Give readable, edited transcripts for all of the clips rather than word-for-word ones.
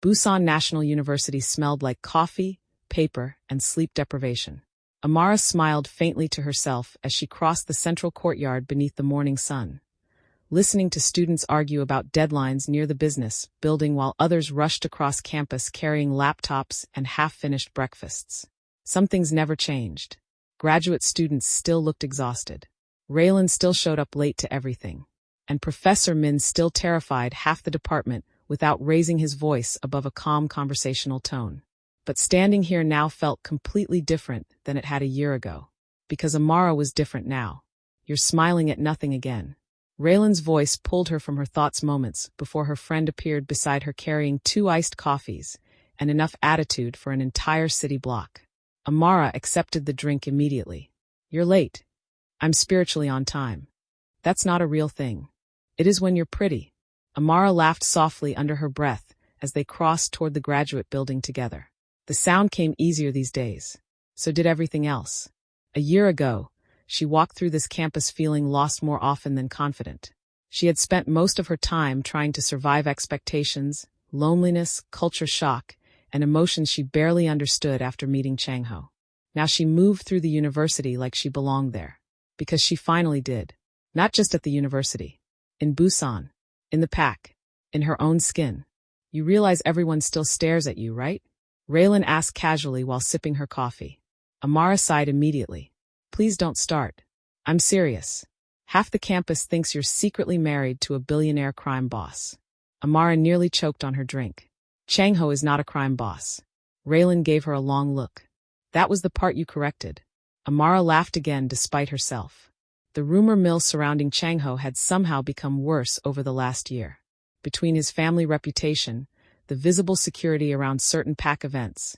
Busan National University smelled like coffee, paper, and sleep deprivation. Amara smiled faintly to herself as she crossed the central courtyard beneath the morning sun, listening to students argue about deadlines near the business building while others rushed across campus carrying laptops and half-finished breakfasts. Some things never changed. Graduate students still looked exhausted. Raylan still showed up late to everything. And Professor Min still terrified half the department without raising his voice above a calm conversational tone. But standing here now felt completely different than it had a year ago. Because Amara was different now. You're smiling at nothing again. Raylan's voice pulled her from her thoughts moments before her friend appeared beside her carrying 2 iced coffees and enough attitude for an entire city block. Amara accepted the drink immediately. You're late. I'm spiritually on time. That's not a real thing. It is when you're pretty. Amara laughed softly under her breath as they crossed toward the graduate building together. The sound came easier these days. So did everything else. A year ago, she walked through this campus feeling lost more often than confident. She had spent most of her time trying to survive expectations, loneliness, culture shock, and emotions she barely understood after meeting Changho. Now she moved through the university like she belonged there. Because she finally did. Not just at the university. In Busan. In the pack. In her own skin. You realize everyone still stares at you, right? Raylan asked casually while sipping her coffee. Amara sighed immediately. Please don't start. I'm serious. Half the campus thinks you're secretly married to a billionaire crime boss. Amara nearly choked on her drink. Changho is not a crime boss. Raylan gave her a long look. That was the part you corrected. Amara laughed again despite herself. The rumor mill surrounding Changho had somehow become worse over the last year. Between his family reputation, the visible security around certain pack events,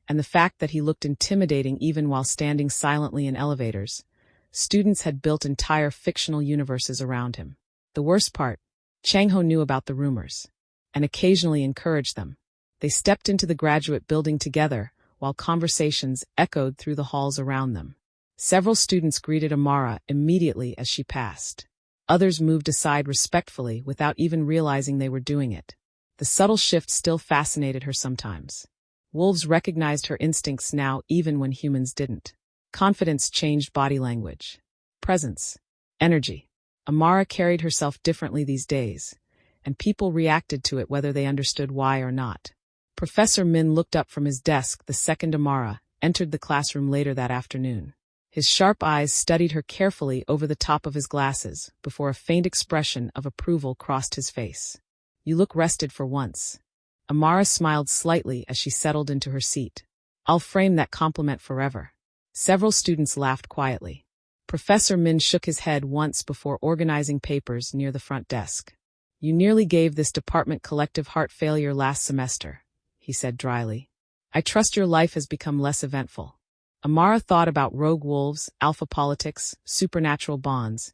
and the fact that he looked intimidating even while standing silently in elevators, students had built entire fictional universes around him. The worst part, Changho knew about the rumors, and occasionally encouraged them. They stepped into the graduate building together, while conversations echoed through the halls around them. Several students greeted Amara immediately as she passed. Others moved aside respectfully without even realizing they were doing it. The subtle shift still fascinated her sometimes. Wolves recognized her instincts now even when humans didn't. Confidence changed body language. Presence. Energy. Amara carried herself differently these days, and people reacted to it whether they understood why or not. Professor Min looked up from his desk the second Amara entered the classroom later that afternoon. His sharp eyes studied her carefully over the top of his glasses before a faint expression of approval crossed his face. You look rested for once. Amara smiled slightly as she settled into her seat. I'll frame that compliment forever. Several students laughed quietly. Professor Min shook his head once before organizing papers near the front desk. You nearly gave this department collective heart failure last semester, he said dryly. I trust your life has become less eventful. Amara thought about rogue wolves, alpha politics, supernatural bonds,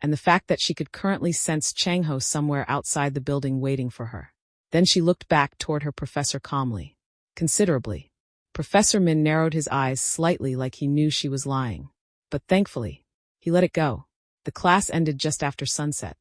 and the fact that she could currently sense Changho somewhere outside the building waiting for her. Then she looked back toward her professor calmly. Considerably. Professor Min narrowed his eyes slightly like he knew she was lying. But thankfully, he let it go. The class ended just after sunset.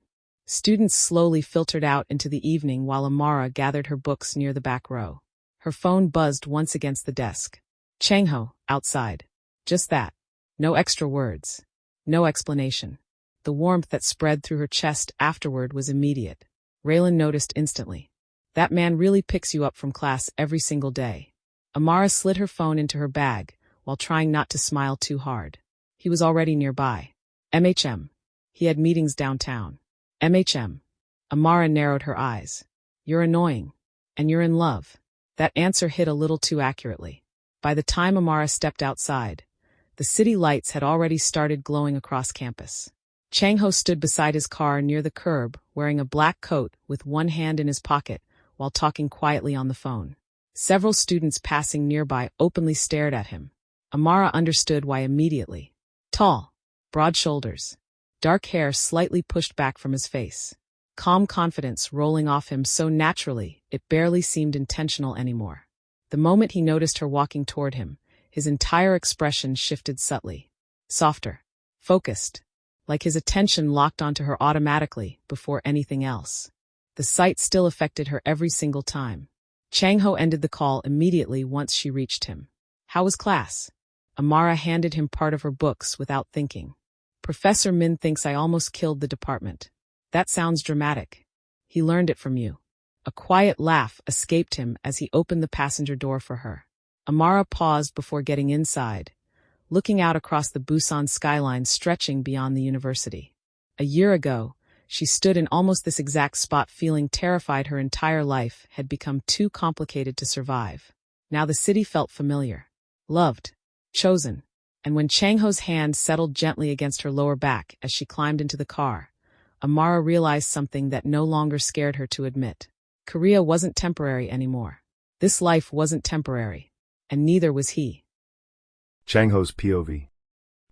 Students slowly filtered out into the evening while Amara gathered her books near the back row. Her phone buzzed once against the desk. Changho, outside. Just that. No extra words. No explanation. The warmth that spread through her chest afterward was immediate. Raylan noticed instantly. That man really picks you up from class every single day. Amara slid her phone into her bag while trying not to smile too hard. He was already nearby. MHM. He had meetings downtown. MHM. Amara narrowed her eyes. You're annoying. And you're in love. That answer hit a little too accurately. By the time Amara stepped outside, the city lights had already started glowing across campus. Changho stood beside his car near the curb, wearing a black coat with one hand in his pocket, while talking quietly on the phone. Several students passing nearby openly stared at him. Amara understood why immediately. Tall, broad shoulders, dark hair slightly pushed back from his face. Calm confidence rolling off him so naturally it barely seemed intentional anymore. The moment he noticed her walking toward him, his entire expression shifted subtly. Softer. Focused. Like his attention locked onto her automatically before anything else. The sight still affected her every single time. Changho ended the call immediately once she reached him. How was class? Amara handed him part of her books without thinking. Professor Min thinks I almost killed the department. That sounds dramatic. He learned it from you. A quiet laugh escaped him as he opened the passenger door for her. Amara paused before getting inside, looking out across the Busan skyline stretching beyond the university. A year ago, she stood in almost this exact spot feeling terrified her entire life had become too complicated to survive. Now the city felt familiar, loved, chosen. And when Changho's hand settled gently against her lower back as she climbed into the car, Amara realized something that no longer scared her to admit. Korea wasn't temporary anymore. This life wasn't temporary, and neither was he. Changho's POV.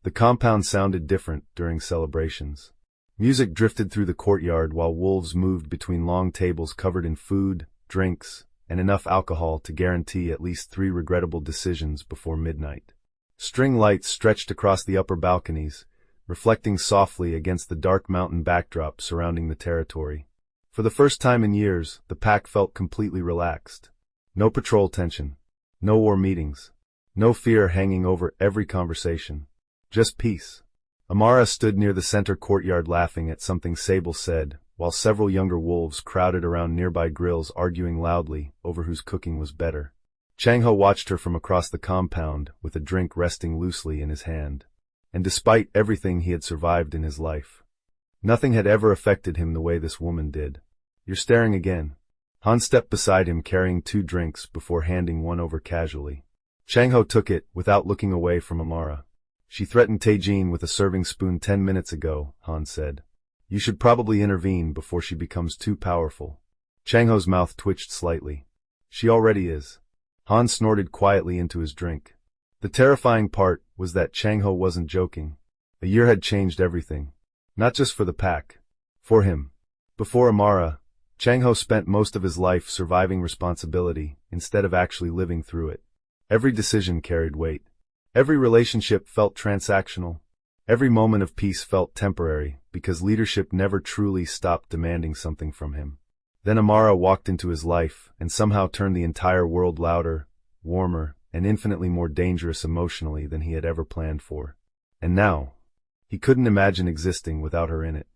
The compound sounded different during celebrations. Music drifted through the courtyard while wolves moved between long tables covered in food, drinks, and enough alcohol to guarantee at least 3 regrettable decisions before midnight. String lights stretched across the upper balconies, reflecting softly against the dark mountain backdrop surrounding the territory. For the first time in years, the pack felt completely relaxed. No patrol tension, no war meetings, no fear hanging over every conversation. Just peace. Amara stood near the center courtyard laughing at something Sable said, while several younger wolves crowded around nearby grills arguing loudly over whose cooking was better. Changho watched her from across the compound with a drink resting loosely in his hand. And despite everything he had survived in his life, nothing had ever affected him the way this woman did. You're staring again. Han stepped beside him carrying 2 drinks before handing one over casually. Changho took it without looking away from Amara. She threatened Taejin with a serving spoon 10 minutes ago, Han said. You should probably intervene before she becomes too powerful. Changho's mouth twitched slightly. She already is. Han snorted quietly into his drink. The terrifying part was that Changho wasn't joking. A year had changed everything. Not just for the pack. For him. Before Amara, Changho spent most of his life surviving responsibility instead of actually living through it. Every decision carried weight. Every relationship felt transactional. Every moment of peace felt temporary because leadership never truly stopped demanding something from him. Then Amara walked into his life and somehow turned the entire world louder, warmer, and infinitely more dangerous emotionally than he had ever planned for. And now, he couldn't imagine existing without her in it.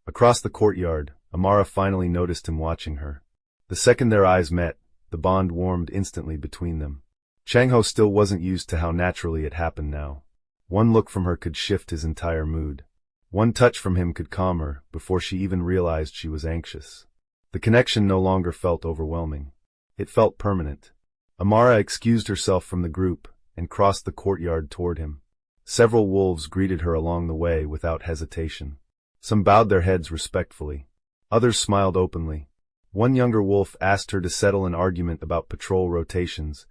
Across the courtyard, Amara finally noticed him watching her. The second their eyes met, the bond warmed instantly between them. Changho still wasn't used to how naturally it happened now. One look from her could shift his entire mood. One touch from him could calm her before she even realized she was anxious. The connection no longer felt overwhelming. It felt permanent. Amara excused herself from the group and crossed the courtyard toward him. Several wolves greeted her along the way without hesitation. Some bowed their heads respectfully. Others smiled openly. One younger wolf asked her to settle an argument about patrol rotations,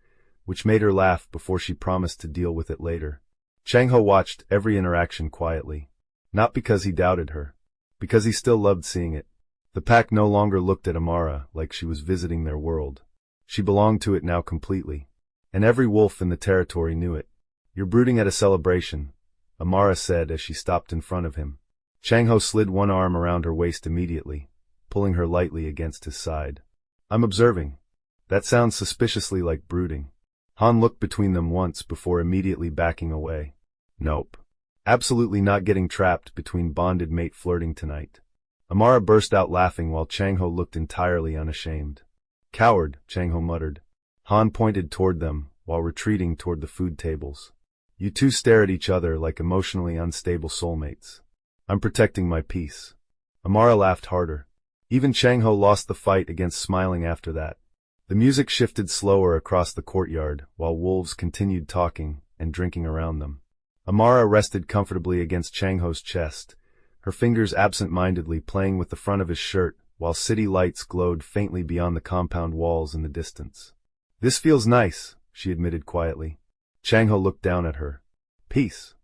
which made her laugh before she promised to deal with it later. Changho watched every interaction quietly. Not because he doubted her. Because he still loved seeing it. The pack no longer looked at Amara like she was visiting their world. She belonged to it now completely. And every wolf in the territory knew it. You're brooding at a celebration, Amara said as she stopped in front of him. Changho slid one arm around her waist immediately, pulling her lightly against his side. I'm observing. That sounds suspiciously like brooding. Han looked between them once before immediately backing away. Nope. Absolutely not getting trapped between bonded mate flirting tonight. Amara burst out laughing while Changho looked entirely unashamed. Coward, Changho muttered. Han pointed toward them while retreating toward the food tables. You two stare at each other like emotionally unstable soulmates. I'm protecting my peace. Amara laughed harder. Even Changho lost the fight against smiling after that. The music shifted slower across the courtyard while wolves continued talking and drinking around them. Amara rested comfortably against Changho's chest, her fingers absent-mindedly playing with the front of his shirt while city lights glowed faintly beyond the compound walls in the distance. This feels nice, she admitted quietly. Changho looked down at her. Peace.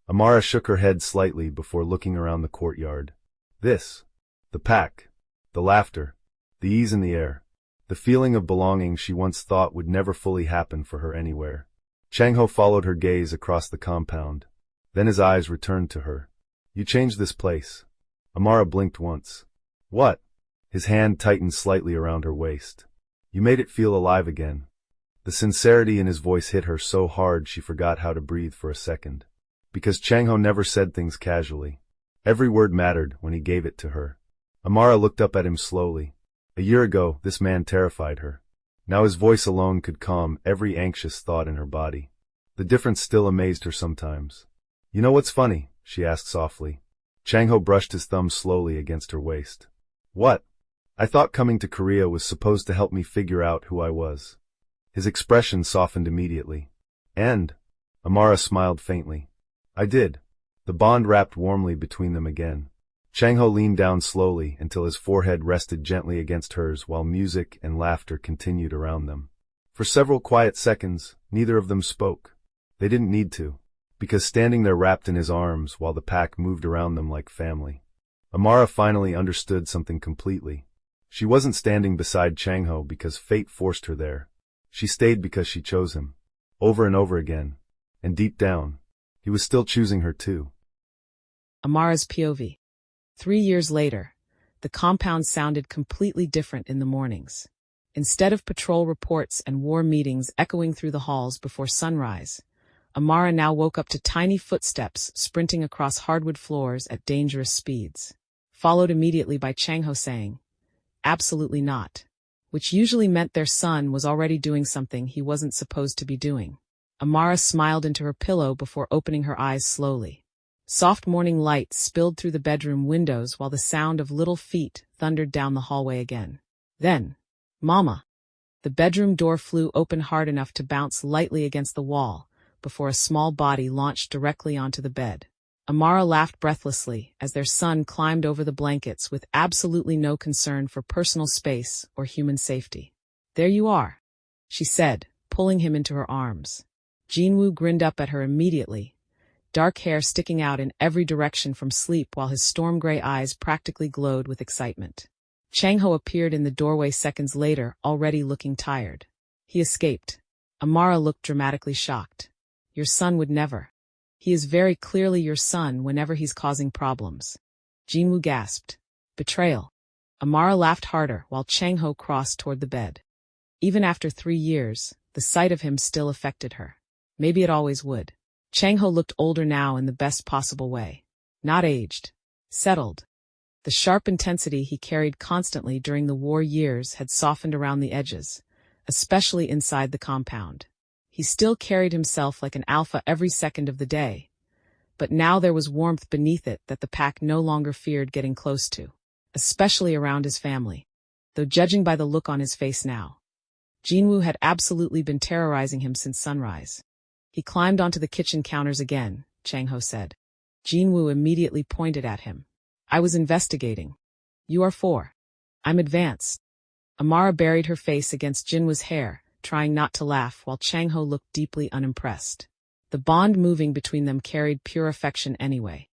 Amara shook her head slightly before looking around the courtyard. This. The pack. The laughter. The ease in the air. The feeling of belonging she once thought would never fully happen for her anywhere. Changho followed her gaze across the compound. Then his eyes returned to her. You changed this place. Amara blinked once. What? His hand tightened slightly around her waist. You made it feel alive again." The sincerity in his voice hit her so hard she forgot how to breathe for a second. Because Changho never said things casually. Every word mattered when he gave it to her. Amara looked up at him slowly. A year ago, this man terrified her. Now his voice alone could calm every anxious thought in her body. The difference still amazed her sometimes. "You know what's funny?" she asked softly. Changho brushed his thumb slowly against her waist. "What?" "I thought coming to Korea was supposed to help me figure out who I was." His expression softened immediately. "And?" Amara smiled faintly. "I did." The bond wrapped warmly between them again. Changho leaned down slowly until his forehead rested gently against hers while music and laughter continued around them. For several quiet seconds, neither of them spoke. They didn't need to, because standing there wrapped in his arms while the pack moved around them like family. Amara finally understood something completely. She wasn't standing beside Changho because fate forced her there. She stayed because she chose him. Over and over again. And deep down, he was still choosing her too. Amara's POV. 3 years later, the compound sounded completely different in the mornings. Instead of patrol reports and war meetings echoing through the halls before sunrise, Amara now woke up to tiny footsteps sprinting across hardwood floors at dangerous speeds, followed immediately by Changho saying, "Absolutely not," which usually meant their son was already doing something he wasn't supposed to be doing. Amara smiled into her pillow before opening her eyes slowly. Soft morning light spilled through the bedroom windows while the sound of little feet thundered down the hallway again. Then, "Mama!" The bedroom door flew open hard enough to bounce lightly against the wall before a small body launched directly onto the bed. Amara laughed breathlessly as their son climbed over the blankets with absolutely no concern for personal space or human safety. "There you are," she said, pulling him into her arms. Jinwoo grinned up at her immediately, dark hair sticking out in every direction from sleep while his storm-gray eyes practically glowed with excitement. Changho appeared in the doorway seconds later, already looking tired. He escaped. Amara looked dramatically shocked. "Your son would never. He is very clearly your son whenever he's causing problems." Jinwoo gasped. "Betrayal." Amara laughed harder while Changho crossed toward the bed. Even after 3 years, the sight of him still affected her. Maybe it always would. Changho looked older now in the best possible way. Not aged. Settled. The sharp intensity he carried constantly during the war years had softened around the edges, especially inside the compound. He still carried himself like an alpha every second of the day, but now there was warmth beneath it that the pack no longer feared getting close to, especially around his family. Though judging by the look on his face now, Jinwoo had absolutely been terrorizing him since sunrise. He climbed onto the kitchen counters again, Changho said. Jinwoo immediately pointed at him. "I was investigating. You are 4. I'm advanced." Amara buried her face against Jinwoo's hair, trying not to laugh while Changho looked deeply unimpressed. The bond moving between them carried pure affection anyway.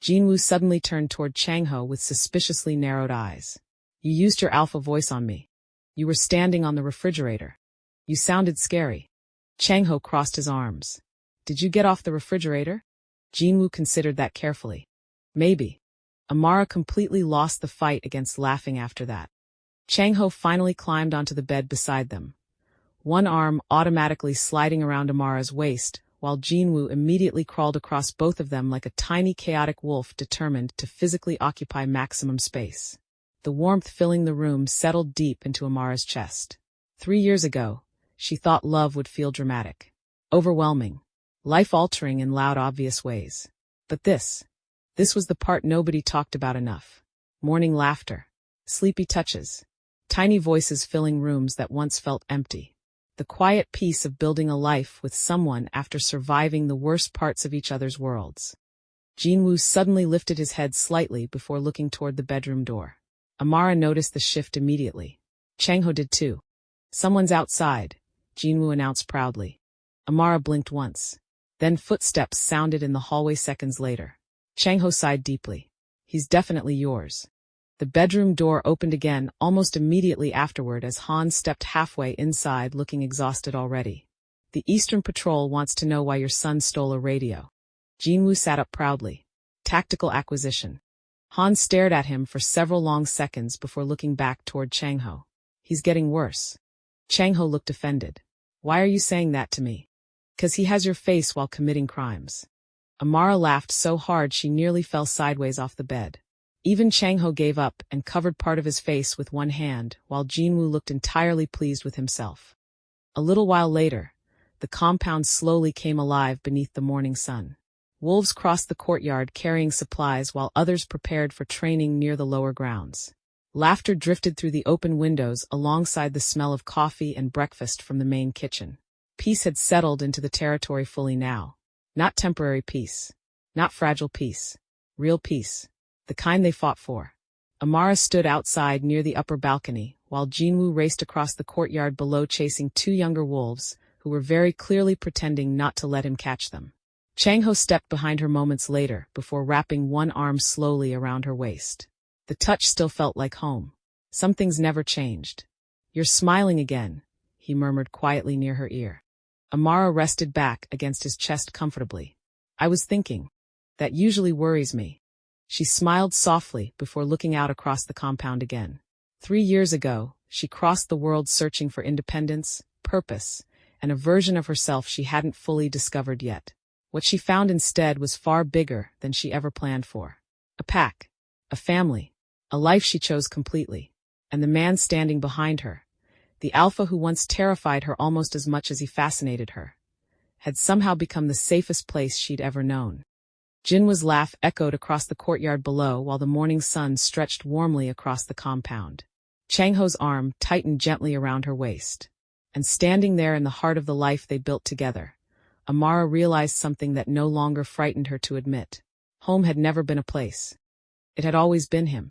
Jinwoo suddenly turned toward Changho with suspiciously narrowed eyes. "You used your alpha voice on me. You were standing on the refrigerator. You sounded scary." Changho crossed his arms. "Did you get off the refrigerator?" Jinwoo considered that carefully. "Maybe." Amara completely lost the fight against laughing after that. Changho finally climbed onto the bed beside them, one arm automatically sliding around Amara's waist, while Jinwoo immediately crawled across both of them like a tiny chaotic wolf determined to physically occupy maximum space. The warmth filling the room settled deep into Amara's chest. 3 years ago, she thought love would feel dramatic, overwhelming, life-altering in loud, obvious ways. But this was the part nobody talked about enough. Morning laughter, sleepy touches, tiny voices filling rooms that once felt empty. The quiet peace of building a life with someone after surviving the worst parts of each other's worlds. Jinwoo suddenly lifted his head slightly before looking toward the bedroom door. Amara noticed the shift immediately. Changho did too. "Someone's outside," Jinwoo announced proudly. Amara blinked once. Then footsteps sounded in the hallway seconds later. Changho sighed deeply. "He's definitely yours." The bedroom door opened again almost immediately afterward as Han stepped halfway inside looking exhausted already. "The Eastern Patrol wants to know why your son stole a radio." Jinwoo sat up proudly. "Tactical acquisition." Han stared at him for several long seconds before looking back toward Changho. "He's getting worse." Changho looked offended. Why are you saying that to me? 'Cause he has your face while committing crimes. Amara laughed so hard she nearly fell sideways off the bed. Even Changho gave up and covered part of his face with one hand, while Jinwoo looked entirely pleased with himself. A little while later, the compound slowly came alive beneath the morning sun. Wolves crossed the courtyard carrying supplies while others prepared for training near the lower grounds. Laughter drifted through the open windows alongside the smell of coffee and breakfast from the main kitchen. Peace had settled into the territory fully now. Not temporary peace. Not fragile peace. Real peace. The kind they fought for. Amara stood outside near the upper balcony, while Jinwoo raced across the courtyard below chasing two younger wolves, who were very clearly pretending not to let him catch them. Changho stepped behind her moments later before wrapping one arm slowly around her waist. The touch still felt like home. Some things never changed. You're smiling again, he murmured quietly near her ear. Amara rested back against his chest comfortably. I was thinking. That usually worries me. She smiled softly before looking out across the compound again. 3 years ago, she crossed the world searching for independence, purpose, and a version of herself she hadn't fully discovered yet. What she found instead was far bigger than she ever planned for. A pack, a family, a life she chose completely. And the man standing behind her, the alpha who once terrified her almost as much as he fascinated her, had somehow become the safest place she'd ever known. Jinwoo's laugh echoed across the courtyard below while the morning sun stretched warmly across the compound. Changho's arm tightened gently around her waist. And standing there in the heart of the life they built together, Amara realized something that no longer frightened her to admit. Home had never been a place. It had always been him.